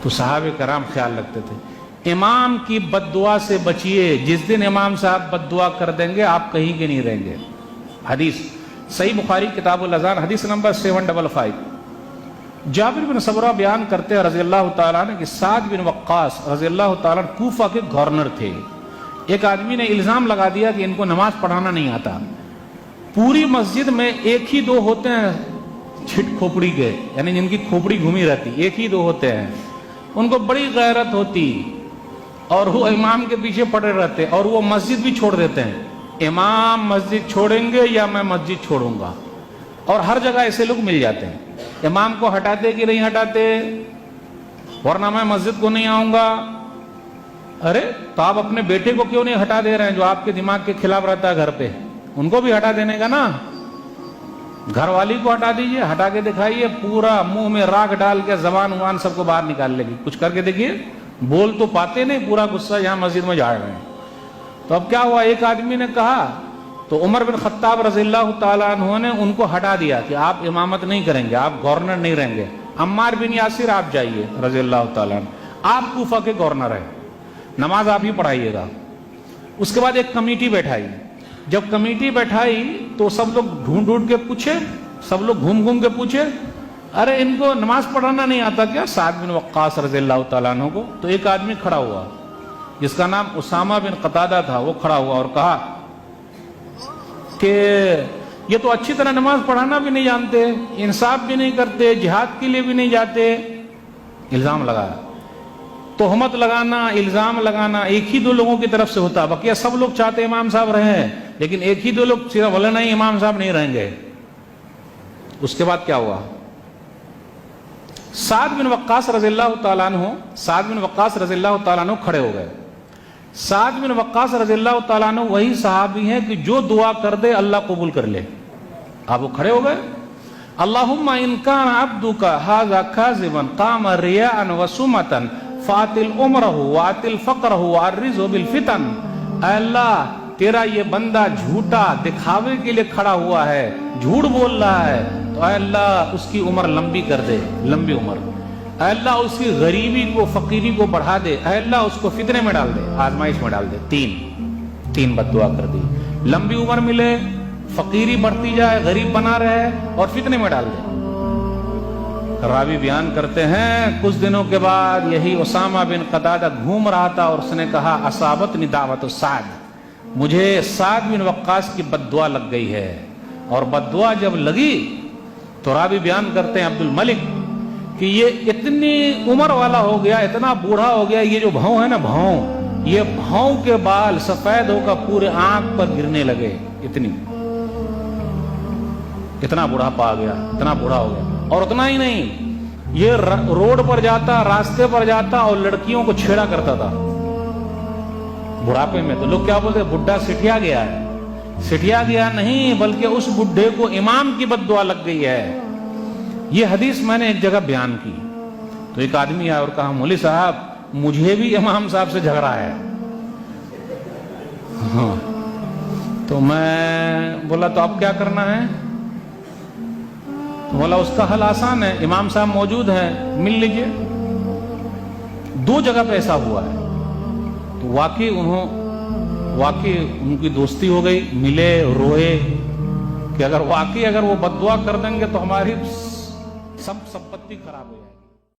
تو صحابہ کرام خیال رکھتے تھے امام کی بد دعا سے بچیے، جس دن امام صاحب بد دعا کر دیں گے آپ کہیں کے نہیں رہیں گے۔ حدیث صحیح بخاری کتاب الاذان حدیث نمبر 755۔ جابر بن سمرہ بیان کرتے ہیں رضی اللہ تعالیٰ عنہ کہ سعد بن وقاص رضی اللہ تعالیٰ عنہ کوفہ کے گورنر تھے۔ ایک آدمی نے الزام لگا دیا کہ ان کو نماز پڑھانا نہیں آتا۔ پوری مسجد میں ایک ہی دو ہوتے ہیں چھٹ کھوپڑی کے، یعنی جن کی کھوپڑی گھومی رہتی، ایک ہی دو ہوتے ہیں، ان کو بڑی غیرت ہوتی اور وہ امام کے پیچھے پڑے رہتے اور وہ مسجد بھی چھوڑ دیتے ہیں، امام مسجد چھوڑیں گے یا میں مسجد چھوڑوں گا، اور ہر جگہ ایسے لوگ مل جاتے ہیں۔ امام کو ہٹاتے کہ نہیں ہٹاتے، ورنہ میں مسجد کو نہیں آؤں گا۔ ارے تو آپ اپنے بیٹے کو کیوں نہیں ہٹا دے رہے ہیں جو آپ کے دماغ کے خلاف رہتا ہے گھر پہ، ان کو بھی ہٹا دینے کا نا، گھر والی کو ہٹا دیجئے، ہٹا کے دکھائیے، پورا منہ میں راکھ ڈال کے زبان وان سب کو باہر نکال لے گی، کچھ کر کے دیکھیے، بول تو پاتے نہیں، پورا غصہ یہاں مسجد میں جھاڑ رہے ہیں۔ تو اب کیا ہوا، ایک آدمی نے کہا تو عمر بن خطاب رضی اللہ تعالیٰ عنہ نے ان کو ہٹا دیا کہ آپ امامت نہیں کریں گے، آپ گورنر نہیں رہیں گے، عمار بن یاسر آپ جائیے رضی اللہ تعالیٰ عنہ، آپ کوفہ کے گورنر ہیں، نماز آپ ہی پڑھائیے گا۔ اس کے بعد ایک کمیٹی بیٹھائی، جب کمیٹی بیٹھائی تو سب لوگ ڈھونڈ ڈھونڈ کے پوچھے، سب لوگ گھوم گھوم کے پوچھے ارے ان کو نماز پڑھانا نہیں آتا کیا سعد بن وقاص رضی اللہ تعالیٰ عنہ کو؟ تو ایک آدمی کھڑا ہوا جس کا نام اسامہ بن قتادہ تھا، وہ کھڑا ہوا اور کہا کہ یہ تو اچھی طرح نماز پڑھانا بھی نہیں جانتے، انصاف بھی نہیں کرتے، جہاد کے لیے بھی نہیں جاتے۔ الزام لگایا، تہمت لگانا، الزام لگانا ایک ہی دو لوگوں کی طرف سے ہوتا، بقیہ سب لوگ چاہتے امام صاحب رہیں، لیکن ایک ہی دو لوگ صرف بولے نہیں امام صاحب نہیں رہیں گے۔ اس کے بعد کیا ہوا، سعد بن وقاص رضی اللہ تعالیٰ عنہ، سعد بن وقاص رضی اللہ تعالیٰ عنہ کھڑے ہو گئے۔ سعد بن وقاص رضی اللہ تعالیٰ عنہ وہی صحابی ہیں کہ جو دعا کر دے اللہ قبول کر لے۔ آپ وہ کھڑے ہو گئے، اللہم ان کان عبدک ھذا کاذبا قام ریاء وسمتا فاتل عمرہ واتل فقرہ وعرضہ بالفتن۔ اے اللہ تیرا یہ بندہ جھوٹا دکھاوے کے لیے کھڑا ہوا ہے، جھوٹ بول رہا ہے، تو اے اللہ اس کی عمر لمبی کر دے، لمبی عمر، اے اللہ اس کی غریبی کو فقیری کو بڑھا دے، اے اللہ اس کو فتنے میں ڈال دے، آزمائش میں ڈال دے۔ تین بد دعا کر دی، لمبی عمر ملے، فقیری بڑھتی جائے، غریب بنا رہے اور فتنے میں ڈال دے۔ راوی بیان کرتے ہیں کچھ دنوں کے بعد یہی اسامہ بن قتادہ گھوم رہا تھا اور اس نے کہا اصابتنی دعوت سعد، مجھے سعد بن وقاص کی بد دعا لگ گئی ہے۔ اور بد دعا جب لگی تو راوی بیان کرتے ہیں عبد الملک کہ یہ اتنی عمر والا ہو گیا، اتنا بوڑھا ہو گیا، یہ جو بھاؤں ہے نا بھاؤں، یہ بھاؤں کے بال سفید ہو کر پورے آنکھ پر گرنے لگے، اتنا بوڑھا پا گیا، اتنا بوڑھا ہو گیا۔ اور اتنا ہی نہیں، یہ روڈ پر جاتا، راستے پر جاتا اور لڑکیوں کو چھیڑا کرتا تھا بڑھاپے میں۔ تو لوگ کیا بولتے، بڈھا سٹھیا گیا ہے۔ سٹھیا گیا نہیں، بلکہ اس بڈھے کو امام کی بد دعا لگ گئی ہے۔ یہ حدیث میں نے ایک جگہ بیان کی تو ایک آدمی آیا اور کہا مولوی صاحب مجھے بھی امام صاحب سے جھگڑا ہے۔ تو میں بولا تو اب کیا کرنا ہے؟ تو بولا اس کا حل آسان ہے، امام صاحب موجود ہیں، مل لیجئے۔ 2 جگہ پہ ایسا ہوا ہے، تو واقعی ان کی دوستی ہو گئی، ملے، روئے کہ اگر وہ بد دعا کر دیں گے تو ہماری سب سمپتی خراب ہو جائے۔